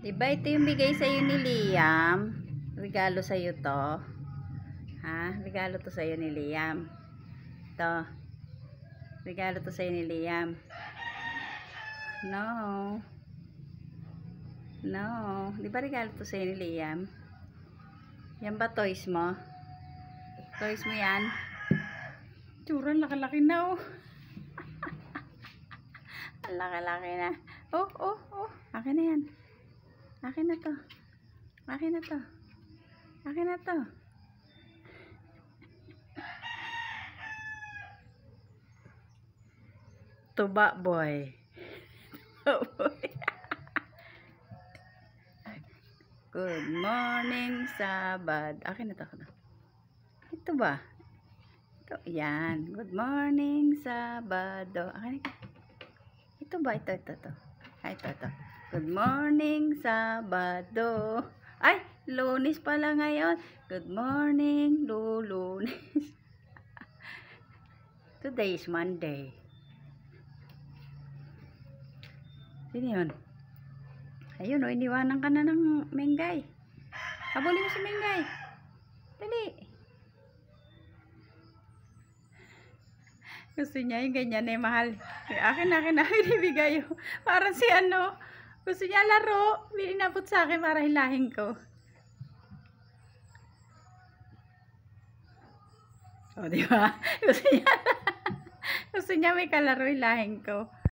Diba ito yung bigay sa'yo ni Liam? Regalo sa'yo to. Ha? Regalo to sa'yo ni Liam. To. Regalo to sa'yo ni Liam. No. No. Di ba regalo to sa'yo ni Liam? Yan ba toys mo? Toys mo yan? Tsura, laki-laki na oh. Ang laki-laki na. Oh, oh, oh. Akin na yan. Akin na to. Akin na to. Akin na to. Tuba boy. Good morning, Sabad. Akin na to. Ito ba? Ito, yan. Good morning, Sabado. Akin na. Ito ba? Ito. Ay, ito. Good morning, Sabado. Ay, Lunes pala ngayon. Good morning, Lunes. Today is Monday. Sino yun? Ayun o, iniwanan ka na ng Mengay. Habulin mo si Mengay. Dali. Gusto niya yung ganyan eh, mahal. Akin, ibigay yun. Parang si ano, gusto niya laro. Inabot sa akin para hilahin ko. O, diba? Gusto niya may kalaro, hilahin ko.